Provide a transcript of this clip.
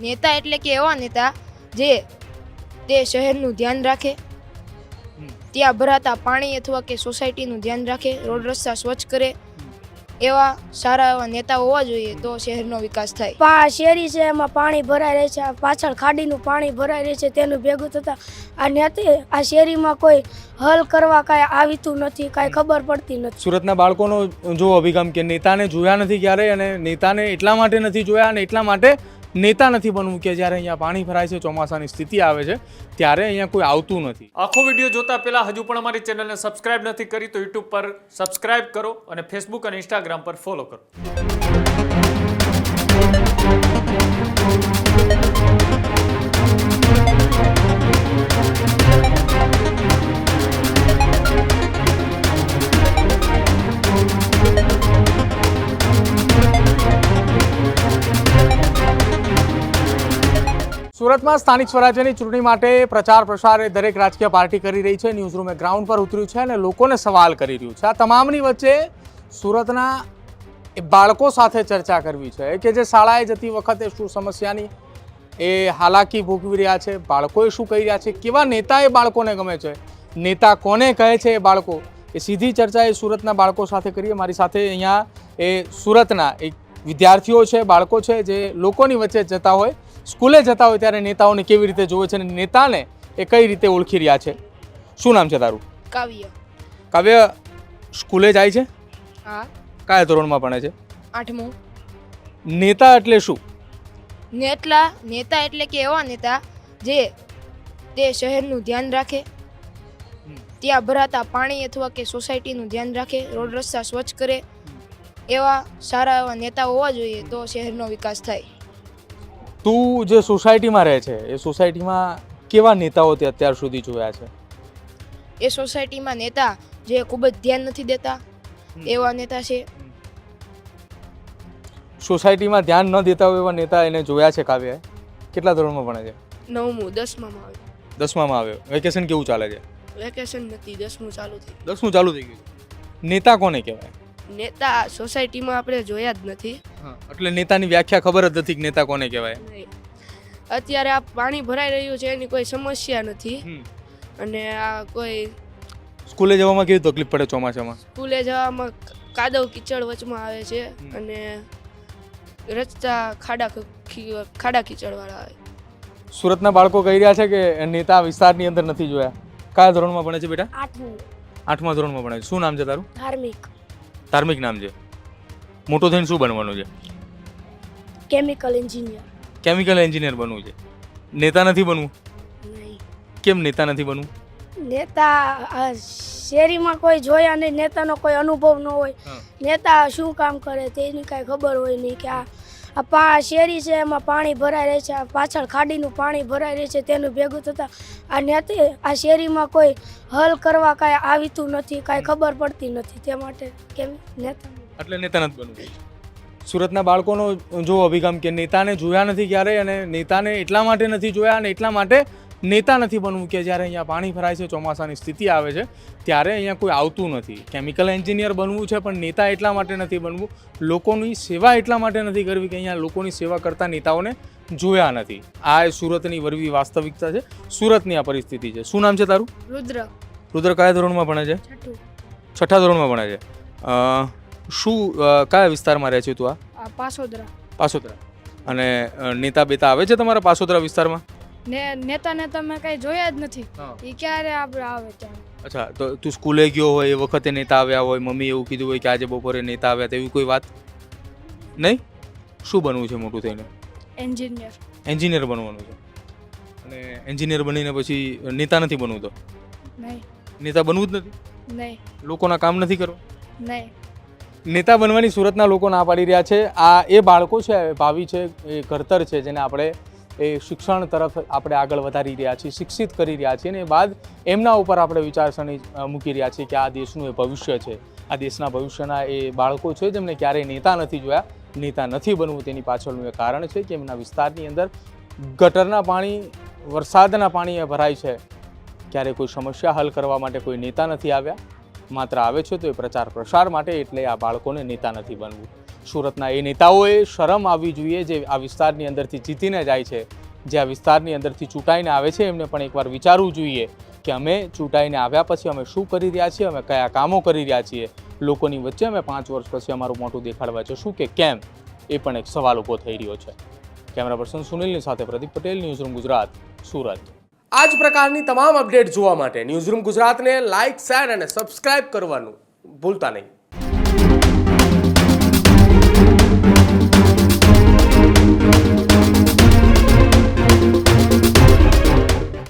નેતા એટલે કે એવા નેતા જે તે શહેરનું ધ્યાન રાખે, ત્યાં ભરાતા પાણી અથવા કે સોસાયટીનું ધ્યાન રાખે, રોડ રસ્તા સ્વચ્છ કરે, એવા સારા એવા નેતા હોવા જોઈએ તો શહેરનો વિકાસ થાય. શેરી છે એમાં પાણી ભરાઈ રહે છે, પાછળ ખાડીનું પાણી ભરાઈ રહે છે, તેનું ભેગું થતાં આ શેરીમાં કોઈ હલ કરવા કાંઈ આવીતું નથી, કાંઈ ખબર પડતી નથી. સુરતના બાળકોનો જો અભિગમ કે નેતાને જોયા નથી ક્યારેય, અને નેતાને એટલા માટે નથી જોયા અને એટલા માટે નેતા નથી બનવું કે જ્યારે અહીંયા પાણી ભરાય છે, ચોમાસાની સ્થિતિ આવે છે ત્યારે અહીંયા કોઈ આવતું નથી. આખો વિડીયો જોતા પહેલા હજુ પણ અમારી ચેનલને સબસ્ક્રાઇબ નથી કરી તો યુટ્યુબ પર સબસ્ક્રાઇબ કરો અને ફેસબુક અને ઇન્સ્ટાગ્રામ પર ફોલો કરો. સુરતમાં સ્થાનિક સ્વરાજ્યની ચૂંટણી માટે પ્રચાર પ્રસાર એ દરેક રાજકીય પાર્ટી કરી રહી છે. ન્યૂઝ રૂમે ગ્રાઉન્ડ પર ઉતર્યું છે અને લોકોને સવાલ કરી રહ્યું છે. આ તમામની વચ્ચે સુરતના એ બાળકો સાથે ચર્ચા કરવી છે કે જે શાળાએ જતી વખતે શું સમસ્યાની એ હાલાકી ભોગવી રહ્યા છે, બાળકોએ શું કહી રહ્યા છે, કેવા નેતા એ બાળકોને ગમે છે, નેતા કોને કહે છે એ બાળકો, એ સીધી ચર્ચા એ સુરતના બાળકો સાથે કરીએ. મારી સાથે અહીંયા એ સુરતના એક વિદ્યાર્થીઓ છે, બાળકો છે જે લોકોની વચ્ચે જતા હોય, સ્કૂલે જતા હોય ત્યારે નેતાઓને કેવી રીતે જોવે છે અને નેતાને એ કઈ રીતે ઓળખી રહ્યા છે. શું નામ છે તારું? કાવ્ય. કાવ્ય, સ્કૂલે જાય છે? હા. કયા ધોરણમાં ભણે છે? 8મું. નેતા એટલે શું? નેતા એટલે કે એવા નેતા જે તે શહેરનું ધ્યાન રાખે, ત્યાં ભરાતા પાણી અથવા કે સોસાયટીનું ધ્યાન રાખે, રોડ રસ્તા સ્વચ્છ કરે, એવા સારા એવા નેતા હોવા જોઈએ તો શહેરનો વિકાસ થાય. તું જે સોસાયટીમાં રહે છે એ સોસાયટીમાં કેવા નેતાઓ તે અત્યાર સુધી જોયા છે? એ સોસાયટીમાં નેતા જે ખૂબ જ ધ્યાન નથી દેતા એવા નેતા છે. સોસાયટીમાં ધ્યાન ન દેતા હોય એવા નેતા એને જોયા છે કાવ્ય? કેટલા ધોરણમાં ભણે છે? 9મું. 10માં આવ્યું. 10માં આવ્યો. વેકેશન કેવું ચાલે છે? વેકેશન નથી, 10મું ચાલુ થયું. 10મું ચાલુ થઈ ગયું. નેતા કોને કહેવાય? નેતા સોસાયટીમાં આપણે જોયા જ નથી. એટલે નેતાની વ્યાખ્યા ખબર જ નથી કે નેતા કોને કહેવાય. અત્યારે આ પાણી ભરાઈ રહ્યું છે એની કોઈ સમસ્યા નથી, અને આ કોઈ સ્કૂલે જવામાં કેવી તકલીફ પડે ચોમાસામાં? સ્કૂલે જવામાં કાદવ કીચડ વચમાં આવે છે અને રસ્તા ખાડા કીચડવાળા આવે. સુરતના બાળકો કહી રહ્યા છે કે નેતા વિસ્તારની અંદર નથી જોયા. કયા ધોરણમાં ભણે છે બેટા? 8મું. 8મા ધોરણમાં ભણે છે. શું નામ છે તારું? ધાર્મિક. ધાર્મિક નામ છે. મોટો થઈને શું બનવાનું છે? Chemical engineer. કેમિકલ એન્જિનિયર બનવું છે. નેતા નથી બનવું? નહીં. કેમ નેતા નથી બનવું? નેતા શેરીમાં કોઈ જોયા નહીં, નેતાનો કોઈ અનુભવ ન હોય, નેતા શું કામ કરે તેની કાંઈ ખબર હોય નહીં કે આ શેરી છે એમાં પાણી ભરાઈ રહે છે, પાછળ ખાડીનું પાણી ભરાઈ રહે છે, તેનું ભેગું થતાં આ શેરીમાં કોઈ હલ કરવા કાંઈ આવીતું નથી, કાંઈ ખબર પડતી નથી, તે માટે કેમ નેતા એટલે નેતા નથી બનવું. સુરતના બાળકોનો જો અભિગમ કે નેતાને જોયા નથી ક્યારેય અને નેતાને એટલા માટે નથી જોયા અને એટલા માટે નેતા નથી બનવું કે જ્યારે અહીંયા પાણી ભરાય છે, ચોમાસાની સ્થિતિ આવે છે ત્યારે અહીંયા કોઈ આવતું નથી. કેમિકલ એન્જિનિયર બનવું છે પણ નેતા એટલા માટે નથી બનવું, લોકોની સેવા એટલા માટે નથી કરવી કે અહીંયા લોકોની સેવા કરતા નેતાઓને જોયા નથી. આ સુરતની વરવી વાસ્તવિકતા છે, સુરતની આ પરિસ્થિતિ છે. શું નામ છે તારું? રુદ્ર. રુદ્ર કયા ધોરણમાં ભણે છે? 6ઠ્ઠા ધોરણમાં ભણે છે. શું કયા વિસ્તારમાં રહે છે તું? આ પાસોદરા. પાસોદરા. અને નેતા બેતા આવે છે તમારા પાસોદરા વિસ્તારમાં? નેતાને તમે કઈ જોયા જ નથી, એ ક્યારે આપણે આવે ત્યારે. અચ્છા, તો તું સ્કૂલે ગયો હોય એ વખતે નેતા આવ્યા હોય, મમ્મી એવું કીધું હોય કે આજે બપોરે નેતા આવ્યા, તેવી કોઈ વાત નહીં? શું બનવું છે મોટું થઈને? એન્જિનિયર. એન્જિનિયર બનવાનું છે. અને એન્જિનિયર બનીને પછી નેતા નથી બનવું? તો નહીં. નેતા બનવું જ નથી? નહીં. લોકોના કામ નથી કરવા? નહીં. નેતા બનવાની સુરતના લોકો ના પાડી રહ્યા છે. આ એ બાળકો છે, ભાવિ છે, એ ઘડતર છે જેને આપણે એ શિક્ષણ તરફ આપણે આગળ વધારી રહ્યા છીએ, શિક્ષિત કરી રહ્યા છીએ અને બાદ એમના ઉપર આપણે વિચારસરણી મૂકી રહ્યા છીએ કે આ દેશનું એ ભવિષ્ય છે. આ દેશના ભવિષ્યના એ બાળકો છે જેમને ક્યારેય નેતા નથી જોયા, નેતા નથી બનવું. તેની પાછળનું એ કારણ છે કે એમના વિસ્તારની અંદર ગટરના પાણી, વરસાદના પાણી એ ભરાય છે. ક્યારે કોઈ સમસ્યા હલ કરવા માટે કોઈ નેતા નથી આવ્યા, માત્ર આવે છે તો એ પ્રચાર પ્રસાર માટે, એટલે આ બાળકોને નેતા નથી બનવું. સુરતના એ નેતાઓએ શરમ આવવી જોઈએ જે આ વિસ્તારની અંદરથી જીતીને જાય છે, જે આ વિસ્તારની અંદરથી ચૂંટાઈને આવે છે. એમને પણ એકવાર વિચારવું જોઈએ કે અમે ચૂંટાઈને આવ્યા પછી અમે શું કરી રહ્યા છીએ, અમે કયા કામો કરી રહ્યા છીએ, લોકોની વચ્ચે અમે 5 વર્ષ પછી અમારું મોટું દેખાડવા જશું કે કેમ, એ પણ એક સવાલ ઊભો થઈ રહ્યો છે. કેમેરા પર્સન સુનિલની સાથે પ્રદીપ પટેલ, ન્યૂઝરૂમ ગુજરાત, સુરત. આ જ પ્રકારની તમામ અપડેટ જોવા માટે ન્યૂઝરૂમ ગુજરાતને લાઇક, શેર અને સબસ્ક્રાઇબ કરવાનું ભૂલતા નહીં.